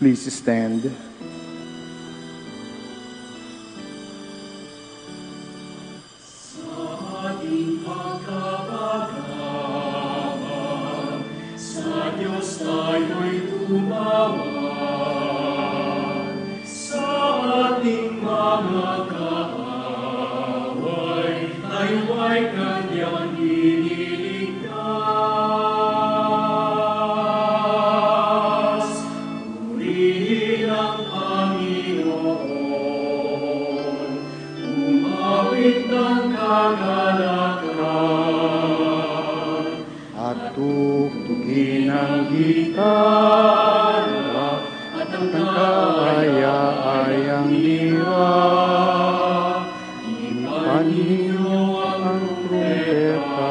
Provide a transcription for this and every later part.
Please stand. Tugtugin ang gitara at ang kaaya-ayang lira. Ipan ninyo ang trumpeta.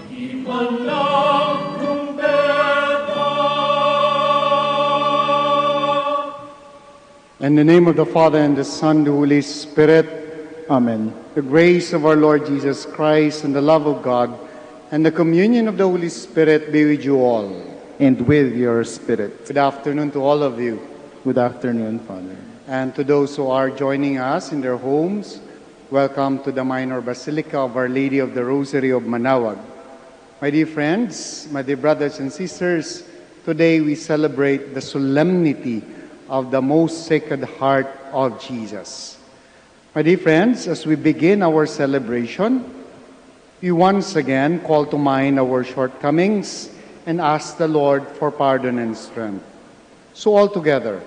Ipan ng trumpeta. In the name of the Father, and the Son, and the Holy Spirit. Amen. The grace of our Lord Jesus Christ, and the love of God, and the communion of the Holy Spirit be with you all. And with your spirit. Good afternoon to all of you. Good afternoon, Father. And to those who are joining us in their homes, welcome to the Minor Basilica of Our Lady of the Rosary of Manaoag. My dear friends, my dear brothers and sisters, today we celebrate the solemnity of the most Sacred Heart of Jesus. My dear friends, as we begin our celebration, we once again call to mind our shortcomings and ask the Lord for pardon and strength. So all together,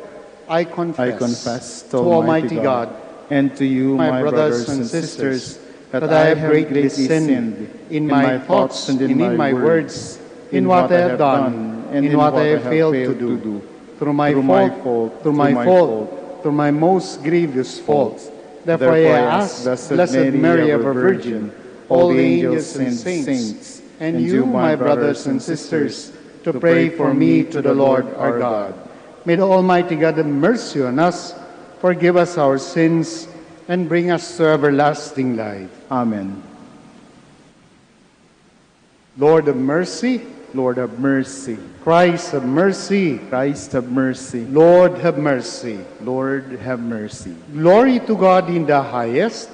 I confess to Almighty God and to you, my brothers and sisters, that I have greatly sinned in my thoughts and in my words, in what I have done and in what I have failed to do, through my fault, through my most grievous fault. Therefore I ask, Blessed Mary, ever Virgin, all the angels and saints, and you, my brothers and sisters, to pray for me to the Lord our God. May the Almighty God have mercy on us, forgive us our sins, and bring us to everlasting life. Amen. Lord of mercy, Lord have mercy. Christ have mercy, Christ have mercy. Lord have mercy. Lord have mercy. Glory to God in the highest,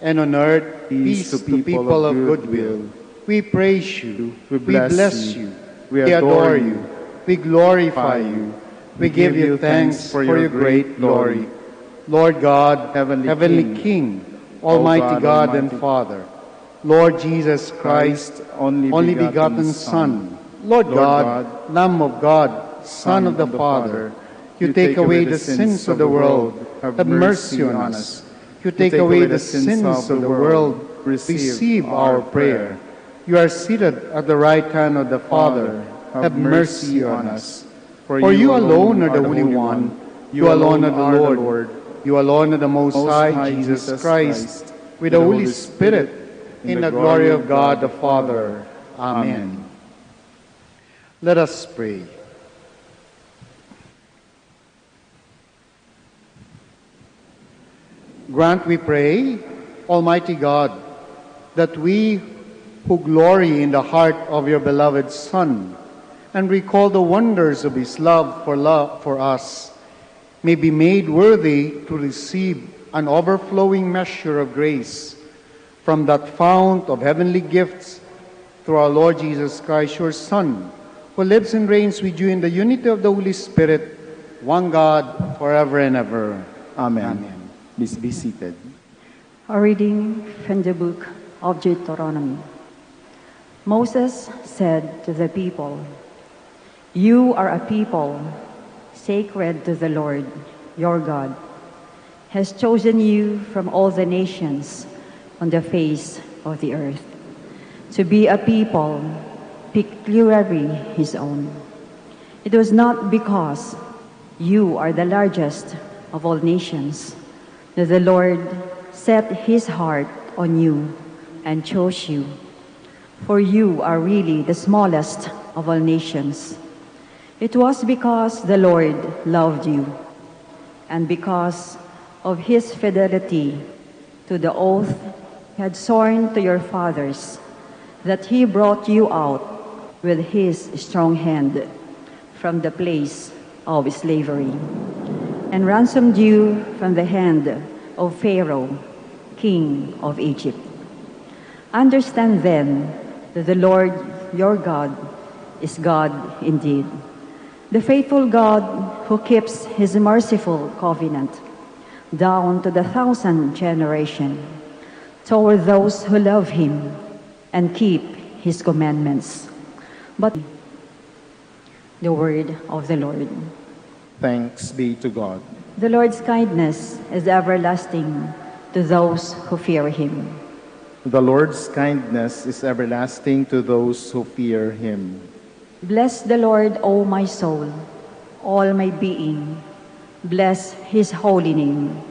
and on earth peace to people of goodwill. We praise you, we bless you, we adore you, we glorify you, we give you thanks for your great glory. Lord God, Heavenly King, Almighty God and Father, Lord Jesus Christ, only begotten Son, Lord God, Lamb of God, Son of the Father, you take away the sins of the world, have mercy on us. You take away the sins of the world, receive our prayer. You are seated at the right hand of the Father, have mercy on us. For you alone are the Holy One, you alone are the Lord, you alone are the Most High, Jesus Christ, with the Holy Spirit, in the glory of God the Father. Amen. Let us pray. Grant, we pray, Almighty God, that we who glory in the heart of your beloved Son and recall the wonders of his love for us may be made worthy to receive an overflowing measure of grace from that fount of heavenly gifts through our Lord Jesus Christ, your Son, who lives and reigns with you in the unity of the Holy Spirit, one God, forever and ever. Amen. Amen. Please be seated. A reading from the book of Deuteronomy. Moses said to the people, "You are a people sacred to the Lord, your God, has chosen you from all the nations on the face of the earth, to be a people peculiarly his own. It was not because you are the largest of all nations that the Lord set his heart on you and chose you, for you are really the smallest of all nations. It was because the Lord loved you, and because of his fidelity to the oath he had sworn to your fathers, that he brought you out with his strong hand from the place of slavery, and ransomed you from the hand of Pharaoh, king of Egypt. Understand then that the Lord your God is God indeed, the faithful God who keeps his merciful covenant down to the 1,000th generation toward those who love him and keep his commandments. But the word of the Lord. Thanks be to God. The Lord's kindness is everlasting to those who fear him. The Lord's kindness is everlasting to those who fear him. Bless the Lord, O my soul, all my being. Bless his holy name.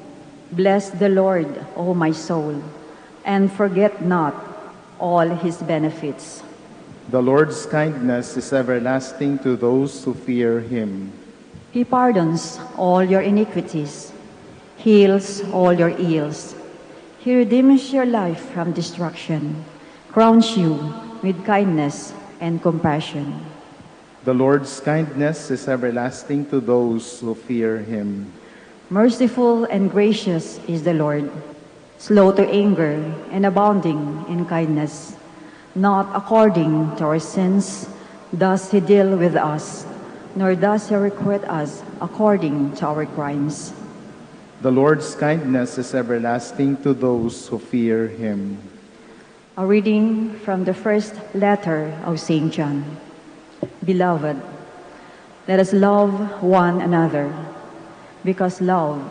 Bless the Lord, O my soul, and forget not all his benefits. The Lord's kindness is everlasting to those who fear him. He pardons all your iniquities, heals all your ills. He redeems your life from destruction, crowns you with kindness and compassion. The Lord's kindness is everlasting to those who fear him. Merciful and gracious is the Lord, slow to anger and abounding in kindness. Not according to our sins does he deal with us, nor does he requite us according to our crimes. The Lord's kindness is everlasting to those who fear him. A reading from the first letter of St. John. Beloved, let us love one another, because love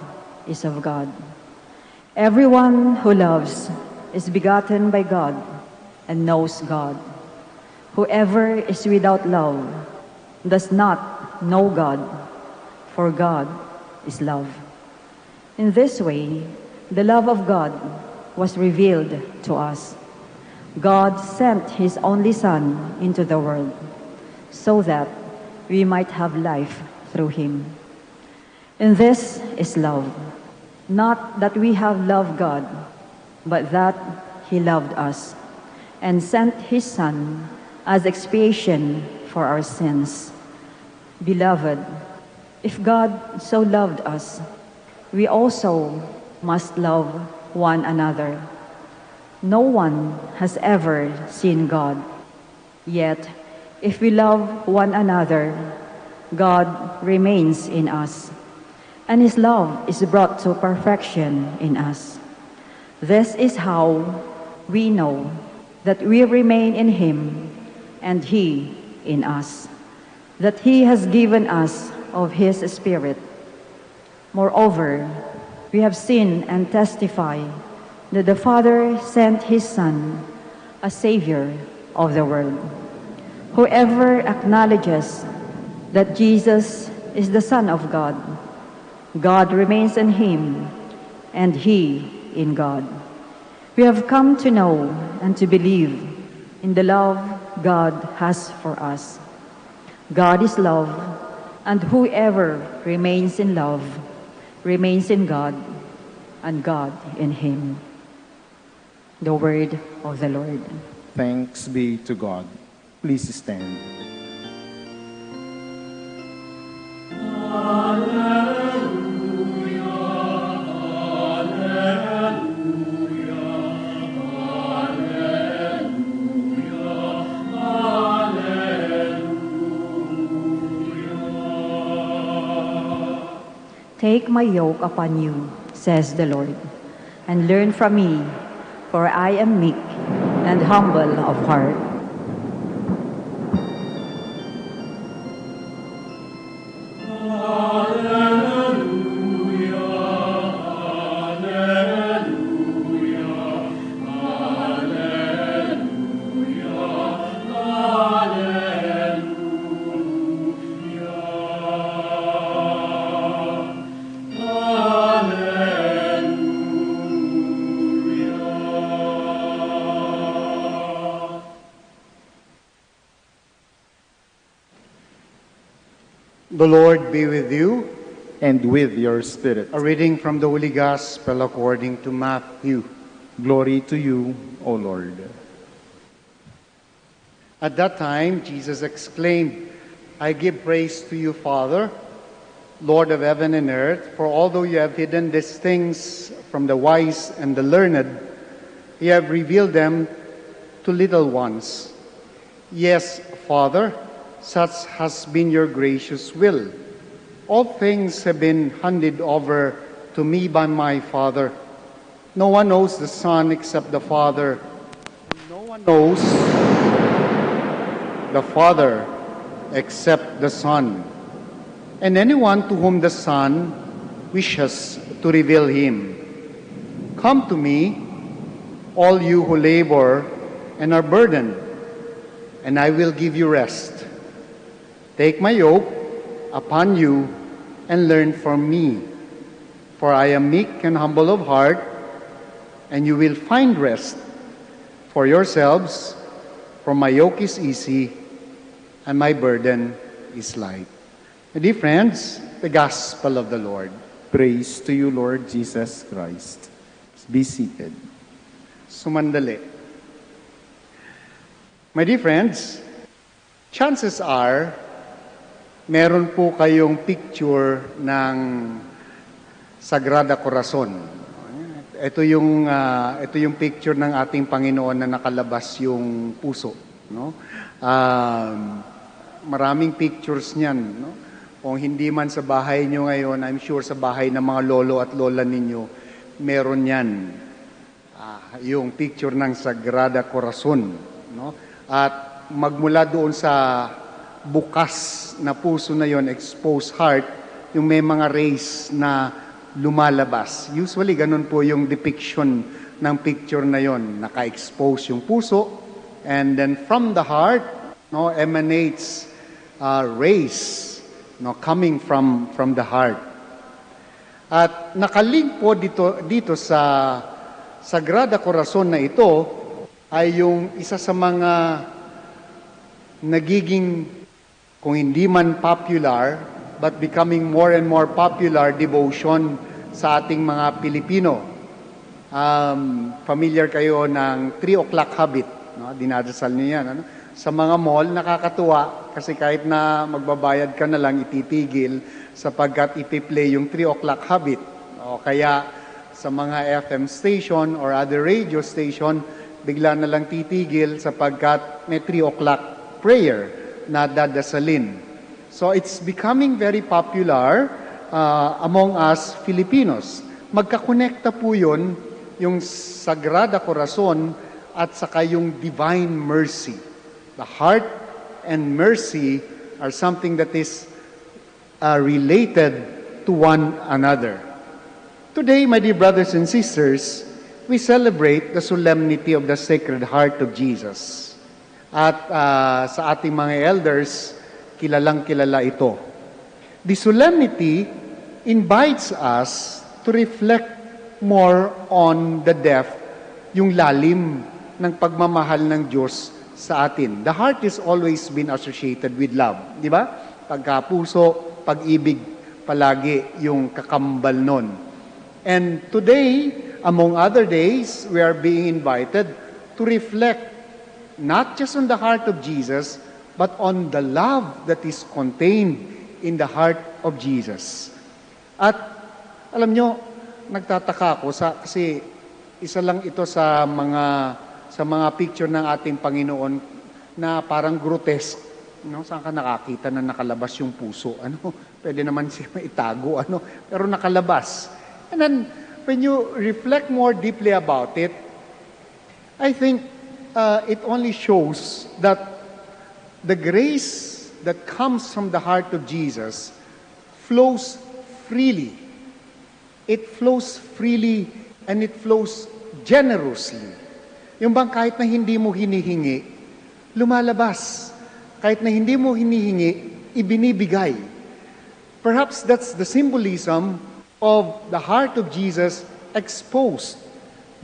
is of God. Everyone who loves is begotten by God and knows God. Whoever is without love does not know God, for God is love. In this way, the love of God was revealed to us. God sent his only Son into the world so that we might have life through him. And this is love, not that we have loved God, but that he loved us and sent his Son as expiation for our sins. Beloved, if God so loved us, we also must love one another. No one has ever seen God. Yet, if we love one another, God remains in us, and his love is brought to perfection in us. This is how we know that we remain in him and he in us, that he has given us of his Spirit. Moreover, we have seen and testify that the Father sent his Son, a Savior of the world. Whoever acknowledges that Jesus is the Son of God, God remains in him, and he in God. We have come to know and to believe in the love God has for us. God is love, and whoever remains in love remains in God, and God in him. The word of the Lord. Thanks be to God. Please stand. Take my yoke upon you, says the Lord, and learn from me, for I am meek and humble of heart. The Lord be with you. And with your spirit. A reading from the Holy Gospel according to Matthew. Glory to you, O Lord. At that time, Jesus exclaimed, I give praise to you, Father, Lord of heaven and earth, for although you have hidden these things from the wise and the learned, you have revealed them to little ones. Yes, Father, such has been your gracious will. All things have been handed over to me by my Father. No one knows the Son except the Father. No one knows the Father except the Son, and anyone to whom the Son wishes to reveal him. Come to me, all you who labor and are burdened, and I will give you rest. Take my yoke upon you and learn from me, for I am meek and humble of heart, and you will find rest for yourselves, for my yoke is easy and my burden is light. My dear friends, the gospel of the Lord. Praise to you, Lord Jesus Christ. Be seated. Sumandali. My dear friends, chances are, meron po kayong picture ng Sagrada Corazon. Ito yung picture ng ating Panginoon na nakalabas yung puso, no? Maraming pictures niyan, no? Kung hindi man sa bahay niyo ngayon, I'm sure sa bahay ng mga lolo at lola ninyo, meron yan. Yung picture ng Sagrada Corazon, no? At magmula doon sa bukas na puso na yon, exposed heart, yung may mga rays na lumalabas. Usually, ganun po yung depiction ng picture na yon. Naka-expose yung puso, and then from the heart, no, emanates rays, no, coming from the heart. At nakalink po dito sa Sagrada Corazon na ito ay yung isa sa mga nagiging, kung hindi man popular, but becoming more and more popular devotion sa ating mga Pilipino. Familiar kayo ng 3 o'clock habit, no? Dinadasal niyo yan, ano? Sa mga mall, nakakatuwa kasi kahit na magbabayad ka na lang, ititigil sapagkat ipi-play yung 3 o'clock habit. O kaya sa mga FM station or other radio station, bigla na lang titigil sapagkat may 3 o'clock prayer na dadasalin. So it's becoming very popular among us Filipinos. Magkakonekta po yun, yung Sagrada Corazon at saka yung Divine Mercy. The heart and mercy are something that is related to one another. Today, my dear brothers and sisters, we celebrate the solemnity of the Sacred Heart of Jesus. At sa ating mga elders, kilalang kilala ito. The solemnity invites us to reflect more on the depth, yung lalim ng pagmamahal ng Diyos sa atin. The heart is always been associated with love. Di ba? Pagkapuso, pag-ibig, palagi yung kakambal nun. And today, among other days, we are being invited to reflect not just on the heart of Jesus, but on the love that is contained in the heart of Jesus. At alam nyo, nagtataka ako kasi isa lang ito sa mga picture ng ating Panginoon na parang grotesque. No? Saan ka nakakita na nakalabas yung puso? Pwede naman siya itago, pero nakalabas. And then, when you reflect more deeply about it, I think it only shows that the grace that comes from the heart of Jesus flows freely. It flows freely and it flows generously. Yung bang kahit na hindi mo hinihingi, lumalabas. Kahit na hindi mo hinihingi, ibinibigay. Perhaps that's the symbolism of the heart of Jesus exposed.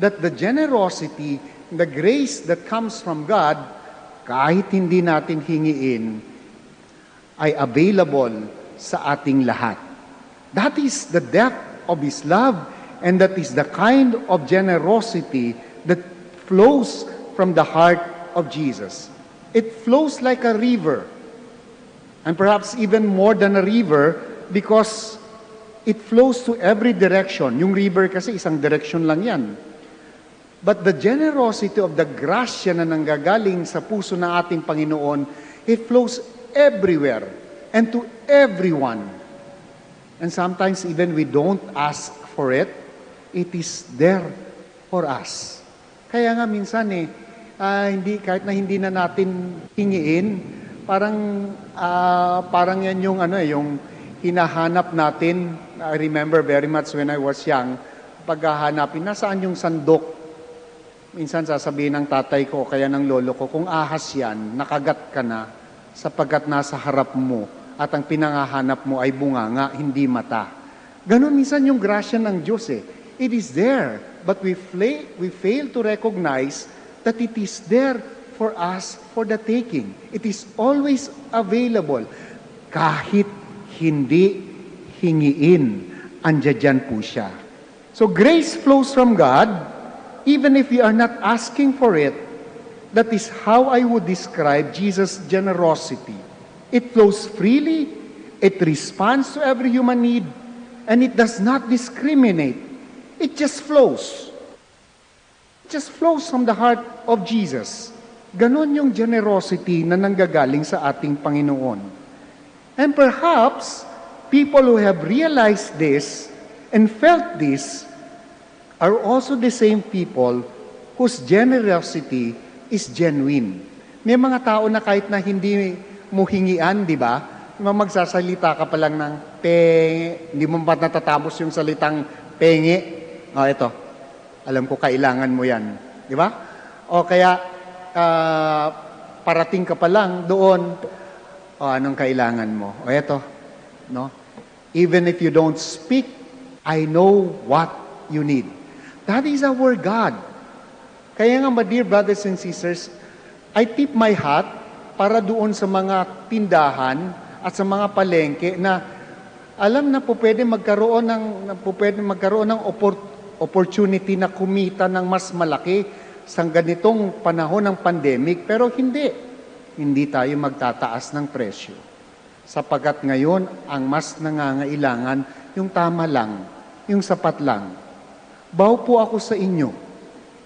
That the generosity, the grace that comes from God, kahit hindi natin hingiin, ay available sa ating lahat. That is the depth of His love, and that is the kind of generosity that flows from the heart of Jesus. It flows like a river. And perhaps even more than a river because it flows to every direction. Yung river kasi isang direction lang yan. But the generosity of the grasya na nanggagaling sa puso ng ating Panginoon, it flows everywhere and to everyone. And sometimes even we don't ask for it, it is there for us. Kaya nga minsan kahit na hindi na natin hingiin, parang yan yung yung hinahanap natin. I remember very much when I was young, paghahanapin, nasaan yung sandok? Minsan sasabihin ng tatay ko, kaya ng lolo ko, kung ahas yan, nakagat ka na, sapagkat nasa harap mo, at ang pinangahanap mo ay bunganga, hindi mata. Ganon minsan yung grasya ng Diyos It is there, but we fail to recognize that it is there for us for the taking. It is always available. Kahit hindi hingiin, andyan po siya. So grace flows from God, even if we are not asking for it. That is how I would describe Jesus' generosity. It flows freely, it responds to every human need, and it does not discriminate. It just flows. It just flows from the heart of Jesus. Ganon yung generosity na nanggagaling sa ating Panginoon. And perhaps, people who have realized this and felt this are also the same people whose generosity is genuine. May mga tao na kahit na hindi mo hingian, di ba? Magsasalita ka pa lang ng penge, hindi mo pa natatapos yung salitang penge. Ito, alam ko kailangan mo yan. Di ba? O kaya, parating ka pa lang doon, anong kailangan mo? O ito, no? Even if you don't speak, I know what you need. That is our God. Kaya nga, my dear brothers and sisters, I tip my hat para doon sa mga tindahan at sa mga palengke na alam na po pwede magkaroon ng opportunity na kumita ng mas malaki sa ganitong panahon ng pandemic, pero hindi tayo magtataas ng presyo. Sapagat ngayon, ang mas nangangailangan, yung tama lang, yung sapat lang. Baw po ako sa inyo,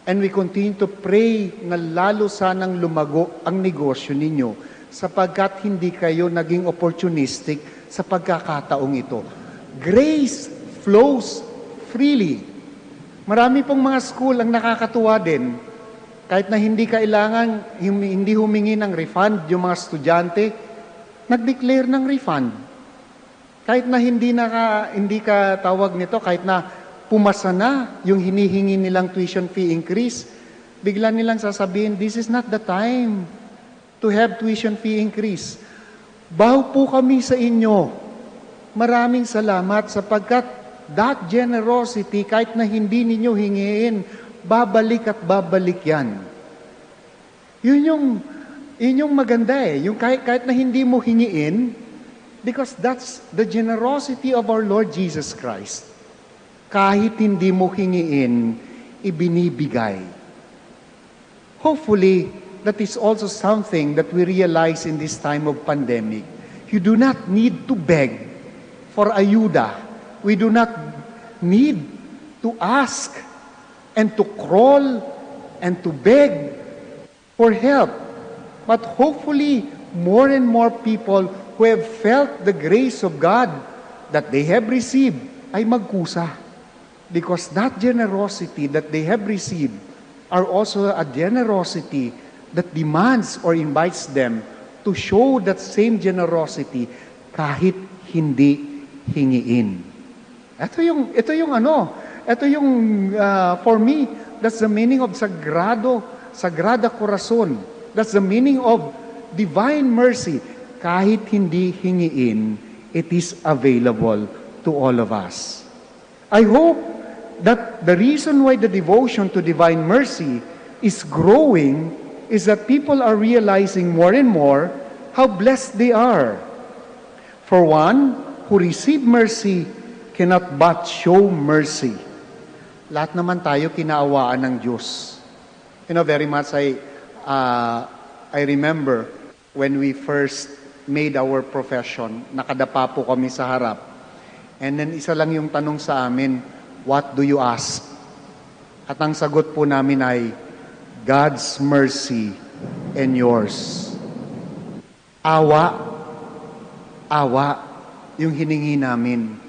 and we continue to pray na lalo sanang lumago ang negosyo ninyo, sapagkat hindi kayo naging opportunistic sa pagkakataong ito. Grace flows freely. Marami pong mga school ang nakakatuwa din. Kahit na hindi humingi ng refund yung mga estudyante, nag-declare ng refund. Kahit na hindi ka tawag nito, kahit na pumasa na yung hinihingi nilang tuition fee increase, bigla nilang sasabihin, this is not the time to have tuition fee increase. Baw po kami sa inyo. Maraming salamat sapagkat that generosity, kahit na hindi ninyo hingiin, babalik at babalik yan. Yun yung maganda Yung kahit na hindi mo hingiin, because that's the generosity of our Lord Jesus Christ. Kahit hindi mo hingiin, ibinibigay. Hopefully, that is also something that we realize in this time of pandemic. You do not need to beg for ayuda. We do not need to ask and to crawl and to beg for help. But hopefully, more and more people who have felt the grace of God that they have received ay magkusa. Because that generosity that they have received are also a generosity that demands or invites them to show that same generosity kahit hindi hingiin. Ito yung for me, that's the meaning of Sagrada Corazon. That's the meaning of divine mercy. Kahit hindi hingiin, it is available to all of us. I hope that the reason why the devotion to divine mercy is growing is that people are realizing more and more how blessed they are. For one, who receive mercy cannot but show mercy. Lahat naman tayo kinaawaan ng Diyos. Very much I remember when we first made our profession. Nakadapa po kami sa harap. And then isa lang yung tanong sa amin, what do you ask? At ang sagot po namin ay, God's mercy and yours. Awa yung hiningi namin.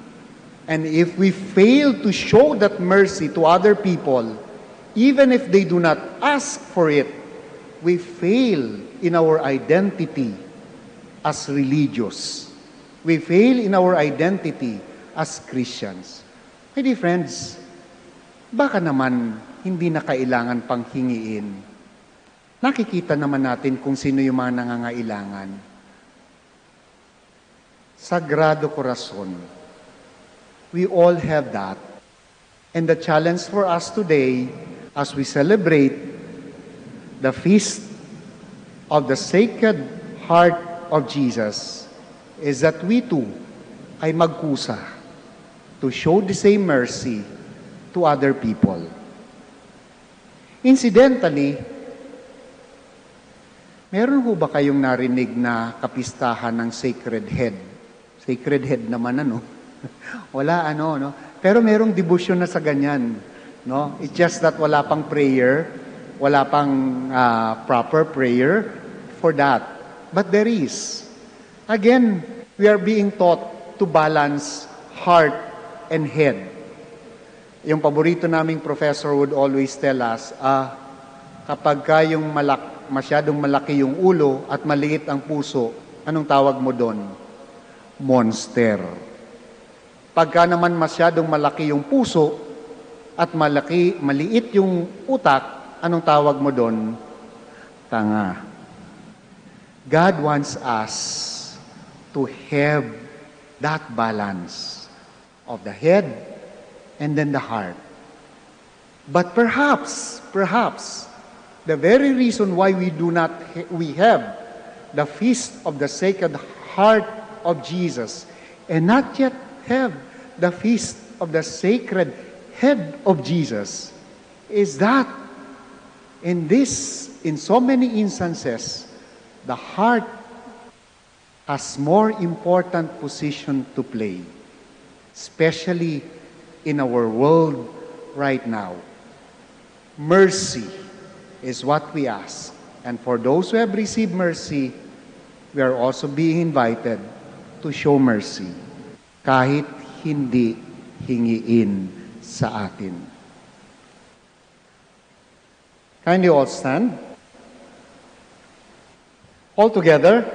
And if we fail to show that mercy to other people, even if they do not ask for it, we fail in our identity as religious. We fail in our identity as Christians. My dear friends, baka naman hindi na kailangan pang hingiin. Nakikita naman natin kung sino yung mga nangangailangan. Sagrado Corazon. We all have that. And the challenge for us today, as we celebrate the feast of the Sacred Heart of Jesus, is that we too ay magkusa to show the same mercy to other people. Incidentally, meron ho ba kayong narinig na kapistahan ng Sacred Head? Sacred Head naman Wala no? Pero merong devotion na sa ganyan, no? It's just that wala pang prayer, wala pang proper prayer for that. But there is. Again, we are being taught to balance heart and head. Yung paborito naming professor would always tell us, kapag ka yung masyadong malaki yung ulo at maliit ang puso, anong tawag mo doon? Monster. Pagka naman masyadong malaki yung puso at maliit yung utak, anong tawag mo doon? Tanga. God wants us to have that balance of the head and then the heart. But perhaps, the very reason why we have the feast of the Sacred Heart of Jesus and not yet have the feast of the Sacred Head of Jesus is that in so many instances, the heart has more important position to play, especially in our world right now. Mercy is what we ask. And for those who have received mercy, we are also being invited to show mercy, kahit hindi hingiin sa atin. Kindly all stand. All together,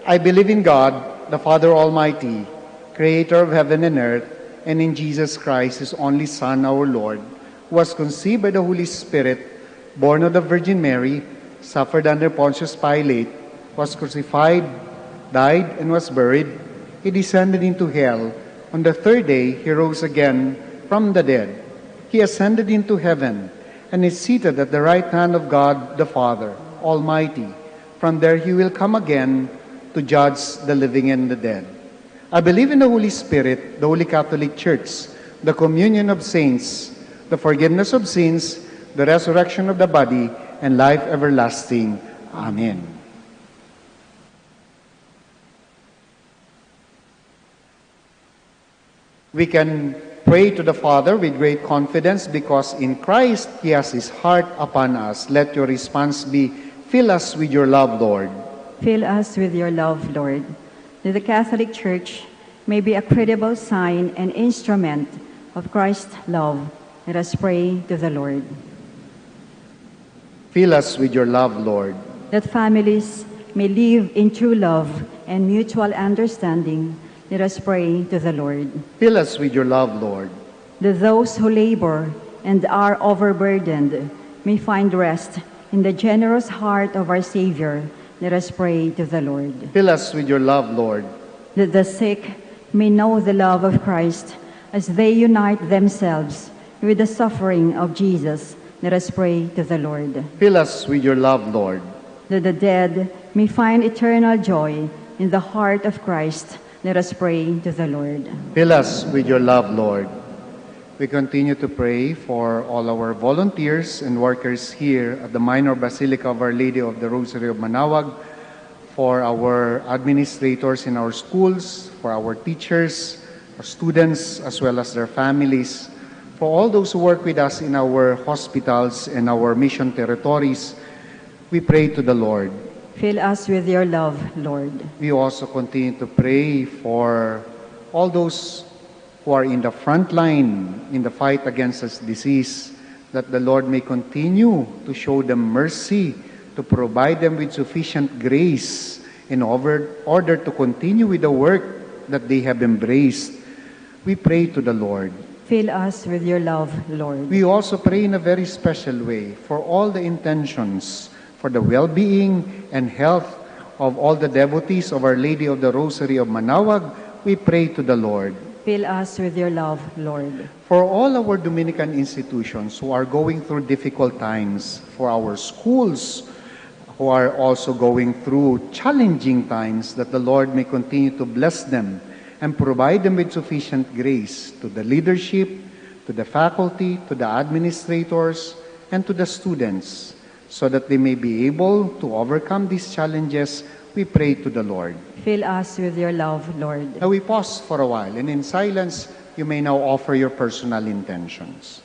I believe in God, the Father Almighty, creator of heaven and earth, and in Jesus Christ, his only Son, our Lord, who was conceived by the Holy Spirit, born of the Virgin Mary, suffered under Pontius Pilate, was crucified, died, and was buried. He descended into hell. On the third day, he rose again from the dead. He ascended into heaven and is seated at the right hand of God the Father Almighty. From there he will come again to judge the living and the dead. I believe in the Holy Spirit, the Holy Catholic Church, the communion of saints, the forgiveness of sins, the resurrection of the body, and life everlasting. Amen. We can pray to the Father with great confidence because in Christ He has His heart upon us. Let your response be, fill us with your love, Lord. Fill us with your love, Lord, that the Catholic Church may be a credible sign and instrument of Christ's love. Let us pray to the Lord. Fill us with your love, Lord. That families may live in true love and mutual understanding. Let us pray to the Lord. Fill us with your love, Lord. That those who labor and are overburdened may find rest in the generous heart of our Savior. Let us pray to the Lord. Fill us with your love, Lord. That the sick may know the love of Christ as they unite themselves with the suffering of Jesus. Let us pray to the Lord. Fill us with your love, Lord. That the dead may find eternal joy in the heart of Christ. Let us pray to the Lord. Fill us with your love, Lord. We continue to pray for all our volunteers and workers here at the Minor Basilica of Our Lady of the Rosary of Manaoag, for our administrators in our schools, for our teachers, our students, as well as their families, for all those who work with us in our hospitals and our mission territories. We pray to the Lord. Fill us with your love, Lord. We also continue to pray for all those who are in the front line in the fight against this disease, that the Lord may continue to show them mercy, to provide them with sufficient grace in order to continue with the work that they have embraced. We pray to the Lord. Fill us with your love, Lord. We also pray in a very special way for all the intentions, for the well-being and health of all the devotees of Our Lady of the Rosary of Manaoag. We pray to the Lord. Fill us with your love, Lord. For all our Dominican institutions who are going through difficult times, for our schools who are also going through challenging times, that the Lord may continue to bless them and provide them with sufficient grace, to the leadership, to the faculty, to the administrators, and to the students, so that they may be able to overcome these challenges. We pray to the Lord. Fill us with your love, Lord. Now we pause for a while, and in silence, you may now offer your personal intentions.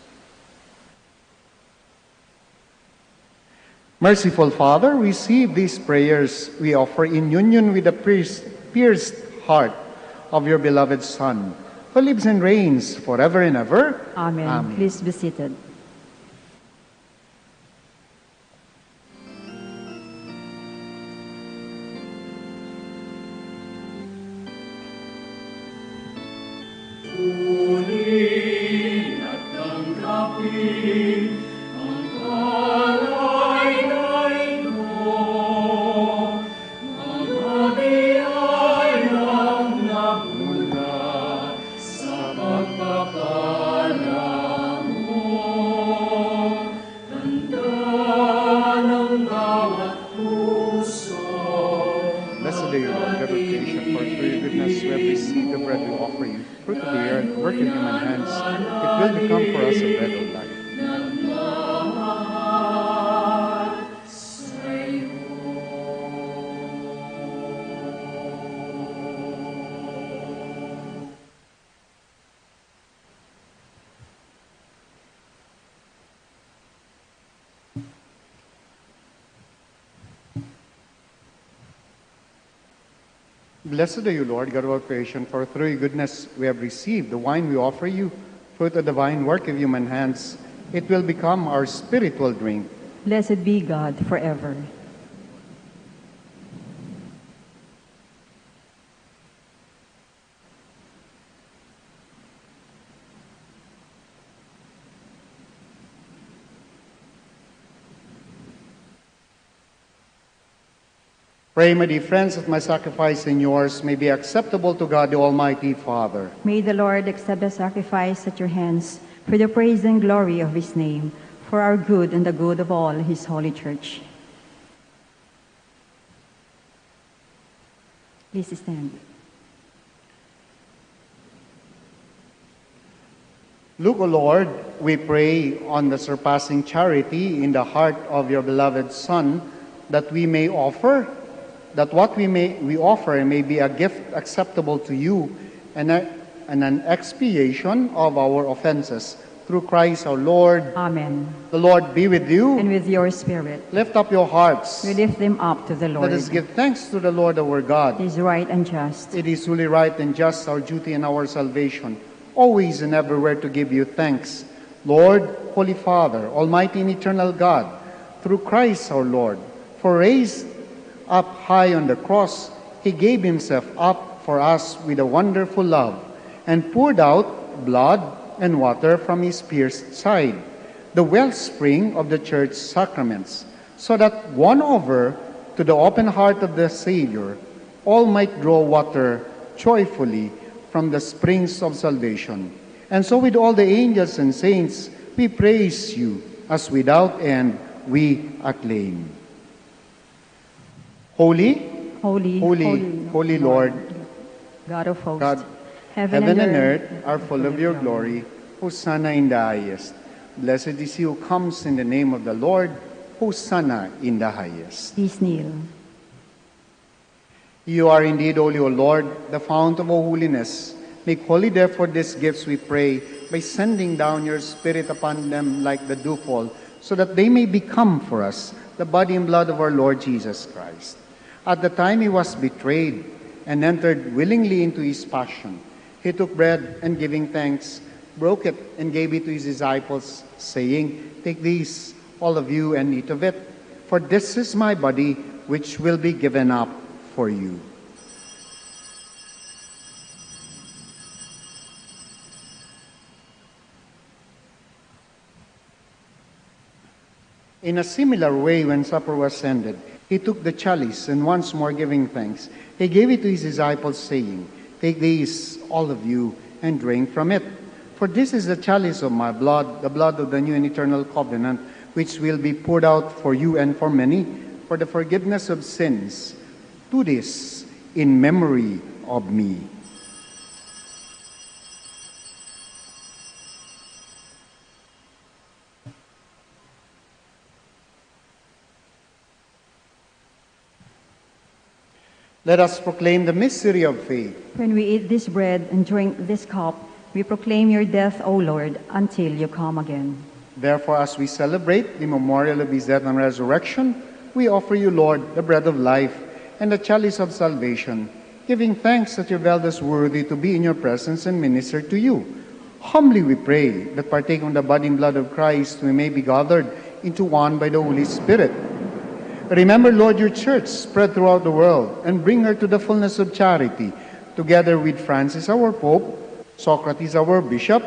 Merciful Father, receive these prayers we offer in union with the pierced heart of your beloved Son, who lives and reigns forever and ever. Amen. Amen. Please be seated. Blessed are you, Lord, God of creation, for through your goodness we have received the bread we offer you, fruit of the earth, work of human hands. It will become for us a bread of life. Blessed are you, Lord, God of all creation, for through your goodness we have received the wine we offer you, fruit of the divine work of human hands. It will become our spiritual drink. Blessed be God forever. Pray, my dear friends, that my sacrifice and yours may be acceptable to God, the Almighty Father. May the Lord accept the sacrifice at your hands for the praise and glory of his name, for our good and the good of all his holy church. Please stand. Look, O Lord, we pray on the surpassing charity in the heart of your beloved Son, that we may offer, that what we offer may be a gift acceptable to you and an expiation of our offenses. Through Christ our Lord. Amen. The Lord be with you. And with your spirit. Lift up your hearts. We lift them up to the Lord. Let us give thanks to the Lord our God. It is right and just. It is truly right and just, our duty and our salvation, always and everywhere to give you thanks. Lord, Holy Father, Almighty and eternal God, through Christ our Lord, for raised up high on the cross, he gave himself up for us with a wonderful love, and poured out blood and water from his pierced side, the wellspring of the church sacraments, so that won over to the open heart of the Savior, all might draw water joyfully from the springs of salvation. And so with all the angels and saints, we praise you, as without end we acclaim. Holy, Holy, holy Lord, God of hosts, God, heaven and earth are full of your glory. Hosanna in the highest. Blessed is he who comes in the name of the Lord. Hosanna in the highest. Please kneel. You are indeed holy, O Lord, the fount of all holiness. Make holy therefore these gifts, we pray, by sending down your Spirit upon them like the dewfall, so that they may become for us the body and blood of our Lord Jesus Christ. At the time he was betrayed and entered willingly into his passion, he took bread and giving thanks, broke it and gave it to his disciples, saying, "Take these, all of you, and eat of it, for this is my body, which will be given up for you." In a similar way, when supper was ended, he took the chalice, and once more giving thanks, he gave it to his disciples, saying, "Take these, all of you, and drink from it. For this is the chalice of my blood, the blood of the new and eternal covenant, which will be poured out for you and for many, for the forgiveness of sins. Do this in memory of me." Let us proclaim the mystery of faith. When we eat this bread and drink this cup, we proclaim your death, O Lord, until you come again. Therefore, as we celebrate the memorial of his death and resurrection, we offer you, Lord, the bread of life and the chalice of salvation, giving thanks that you have held us worthy to be in your presence and minister to you. Humbly we pray that, partaking of the body and blood of Christ, we may be gathered into one by the Holy Spirit. Remember, Lord, your church spread throughout the world, and bring her to the fullness of charity, together with Francis, our Pope, Socrates, our Bishop,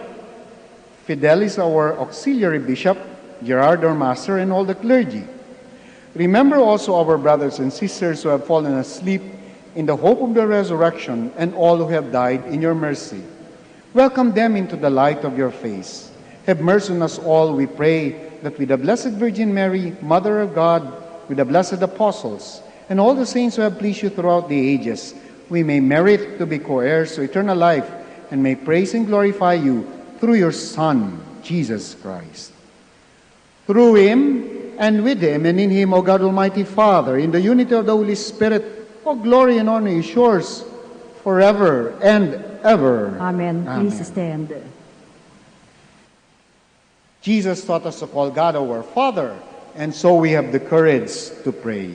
Fidelis, our Auxiliary Bishop, Gerard, our Master, and all the clergy. Remember also our brothers and sisters who have fallen asleep in the hope of the resurrection, and all who have died in your mercy. Welcome them into the light of your face. Have mercy on us all, we pray, that with the Blessed Virgin Mary, Mother of God, with the blessed apostles, and all the saints who have pleased you throughout the ages, we may merit to be co-heirs to eternal life, and may praise and glorify you through your Son, Jesus Christ. Through him, and with him, and in him, O God Almighty Father, in the unity of the Holy Spirit, all glory and honor is yours forever and ever. Amen. Amen. Please stand. Jesus taught us to call God our Father, and so we have the courage to pray.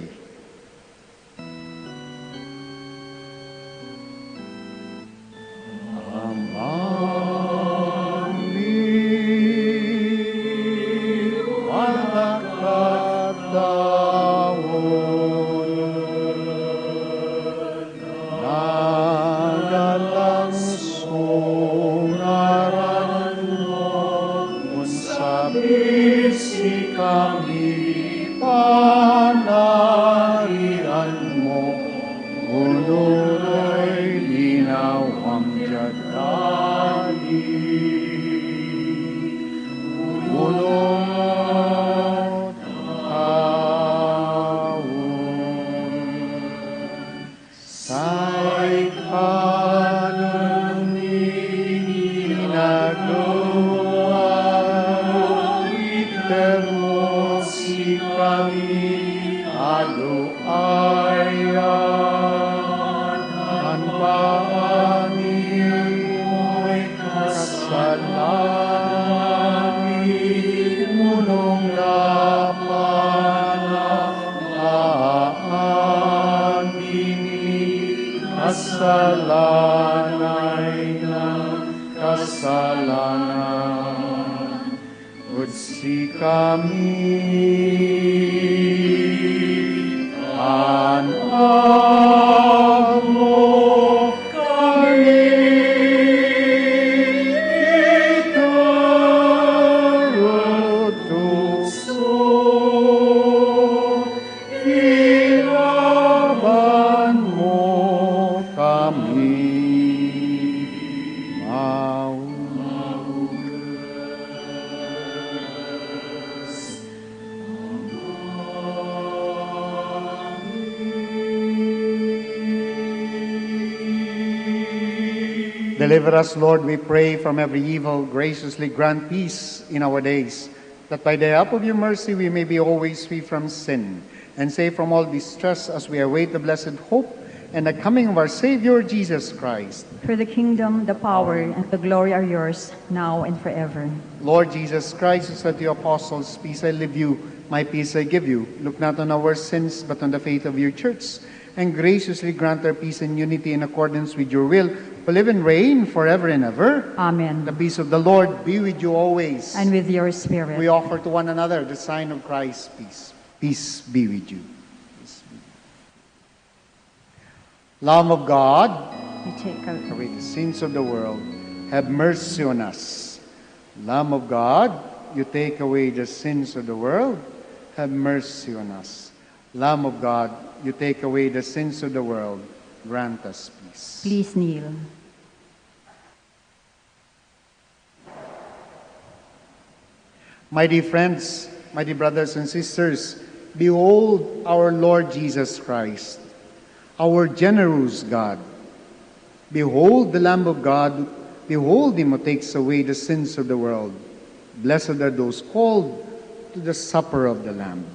Deliver us, Lord, we pray, from every evil. Graciously grant peace in our days, that by the help of your mercy we may be always free from sin, and safe from all distress as we await the blessed hope and the coming of our Savior Jesus Christ. For the kingdom, the power, and the glory are yours, now and forever. Lord Jesus Christ, who said to your apostles, "Peace I leave you, my peace I give you," look not on our sins, but on the faith of your church, and graciously grant our peace and unity in accordance with your will, who live and reign forever and ever. Amen. The peace of the Lord be with you always. And with your spirit. We offer to one another the sign of Christ's peace. Peace be with you. Peace be with you. Lamb of God, You take away the sins of the world, have mercy on us. Lamb of God, you take away the sins of the world, have mercy on us. Lamb of God, you take away the sins of the world, grant us peace. Please kneel. My dear friends, my dear brothers and sisters, behold our Lord Jesus Christ, our generous God. Behold the Lamb of God, behold him who takes away the sins of the world. Blessed are those called to the supper of the Lamb.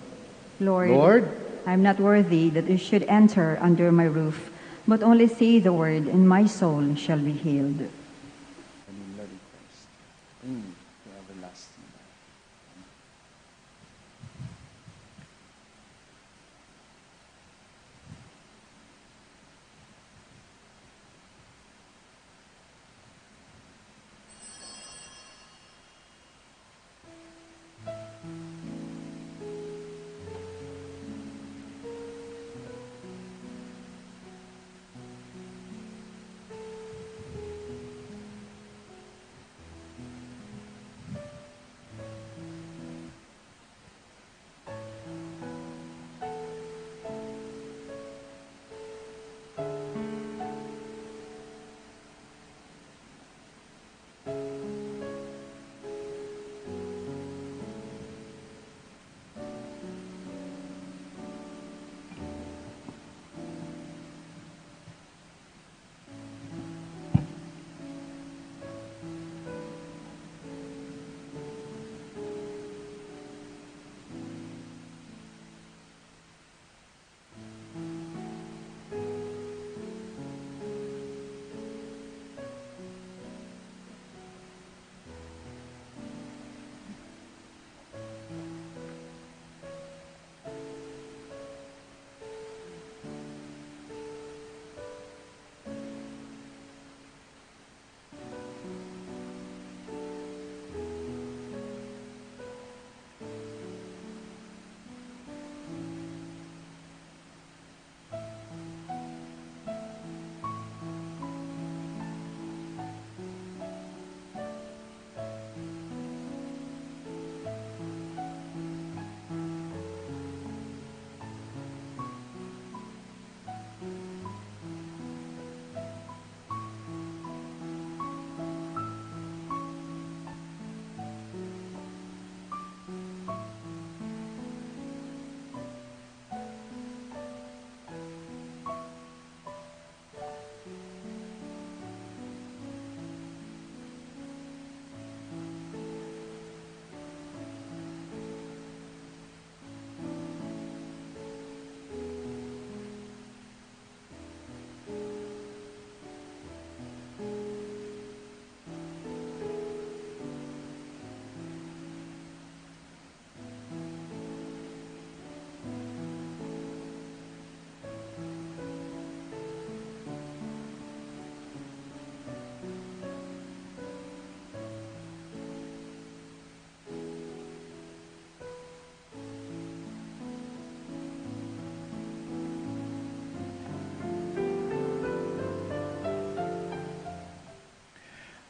Lord, I am not worthy that you should enter under my roof, but only say the word, and my soul shall be healed.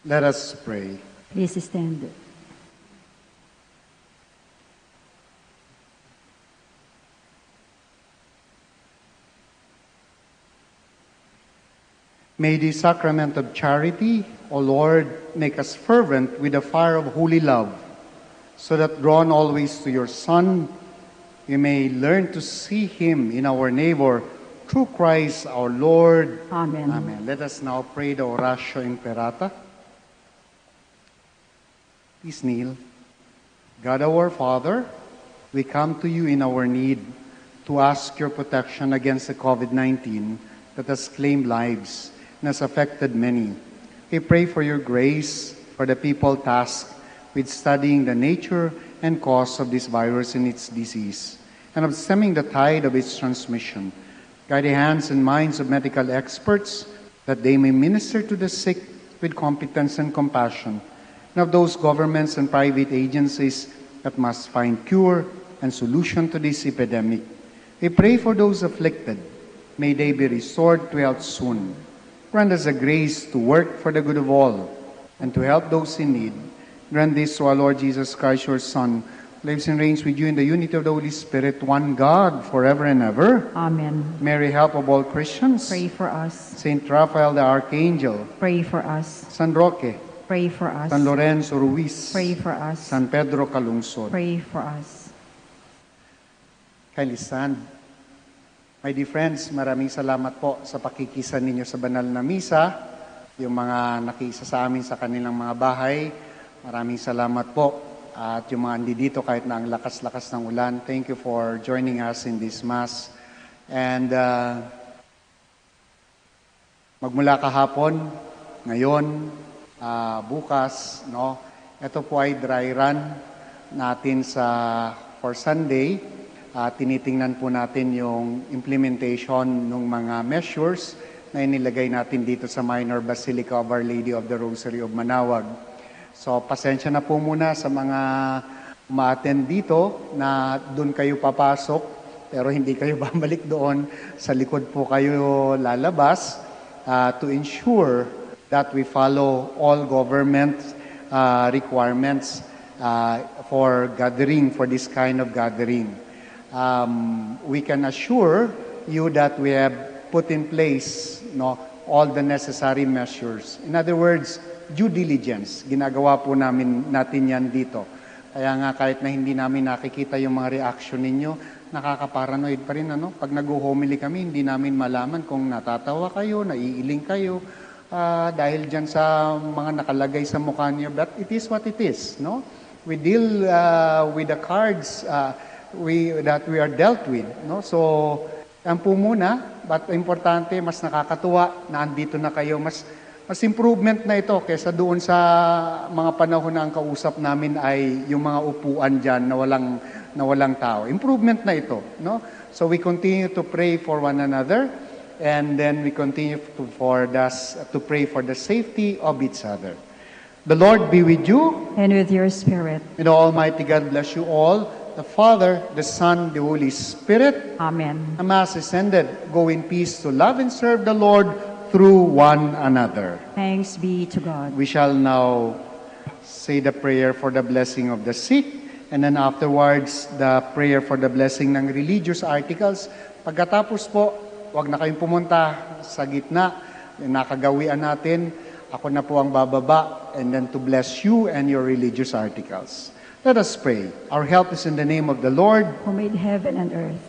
Let us pray. Please stand. May the sacrament of charity, O Lord, make us fervent with the fire of holy love, so that drawn always to your Son, we may learn to see him in our neighbor, through Christ our Lord. Amen. Amen. Let us now pray the Oratio Imperata. Please kneel. God our Father, we come to you in our need to ask your protection against the COVID-19 that has claimed lives and has affected many. We pray for your grace for the people tasked with studying the nature and cause of this virus and its disease, and of stemming the tide of its transmission. Guide the hands and minds of medical experts that they may minister to the sick with competence and compassion, and of those governments and private agencies that must find cure and solution to this epidemic. We pray for those afflicted. May they be restored to health soon. Grant us the grace to work for the good of all and to help those in need. Grant this to our Lord Jesus Christ, your Son, who lives and reigns with you in the unity of the Holy Spirit, one God, forever and ever. Amen. Mary, help of all Christians. Pray for us. Saint Raphael the Archangel. Pray for us. San Roque. Pray for us. San Lorenzo Ruiz. Pray for us. San Pedro Calungsod. Pray for us. Kindly stand. My dear friends, maraming salamat po sa pakikisan ninyo sa banal na misa. Yung mga nakiisa sa amin sa kanilang mga bahay, maraming salamat po. At yung mga andi dito kahit na ang lakas-lakas ng ulan, thank you for joining us in this Mass. And magmula kahapon, ngayon, bukas, no, ito po ay dry run natin for Sunday. Tinitingnan po natin yung implementation ng mga measures na inilagay natin dito sa Minor Basilica of Our Lady of the Rosary of Manaoag. So, pasensya na po muna sa mga ma-attend dito na doon kayo papasok, pero hindi kayo babalik doon. Sa likod po kayo lalabas to ensure that we follow all government requirements for gathering, for this kind of gathering. We can assure you that we have put in place all the necessary measures. In other words, due diligence. Ginagawa po natin yan dito. Kaya nga kahit na hindi namin nakikita yung mga reaction ninyo, nakaka-paranoid pa rin. Pag nag-homily kami, hindi namin malaman kung natatawa kayo, naiiling kayo, dahil dyan sa mga nakalagay sa mukha niyo. But it is what it is. No? We deal with the cards that we are dealt with. No? So, yan po muna, but importante, mas nakakatuwa na andito na kayo. Mas improvement na ito kaysa doon sa mga panahon na ang kausap namin ay yung mga upuan dyan na walang tao. Improvement na ito. No? So we continue to pray for one another, and then we continue to pray for the safety of each other. The Lord be with you. And with your spirit. And Almighty God bless you all. The Father, the Son, the Holy Spirit. Amen. The Mass is ended. Go in peace to love and serve the Lord through one another. Thanks be to God. We shall now say the prayer for the blessing of the sick, and then afterwards, the prayer for the blessing ng religious articles. Pagkatapos po, wag na kayong pumunta sa gitna, nakagawian natin. Ako na po ang bababa, and then to bless you and your religious articles. Let us pray. Our help is in the name of the Lord, who made heaven and earth.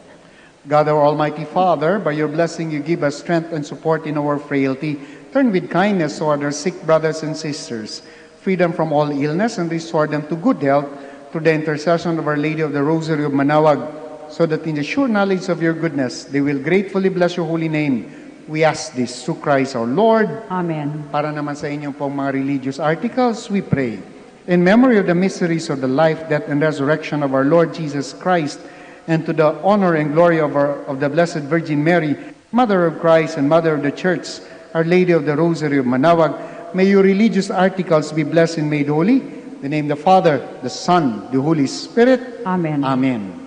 God, our Almighty Father, by your blessing you give us strength and support in our frailty. Turn with kindness toward our sick brothers and sisters. Free them from all illness and restore them to good health through the intercession of Our Lady of the Rosary of Manaoag, so that in the sure knowledge of your goodness, they will gratefully bless your holy name. We ask this through Christ our Lord. Amen. Para naman sa inyong pong mga religious articles, we pray. In memory of the mysteries of the life, death, and resurrection of our Lord Jesus Christ, and to the honor and glory of the Blessed Virgin Mary, Mother of Christ and Mother of the Church, Our Lady of the Rosary of Manaoag, may your religious articles be blessed and made holy. In the name of the Father, the Son, the Holy Spirit. Amen. Amen.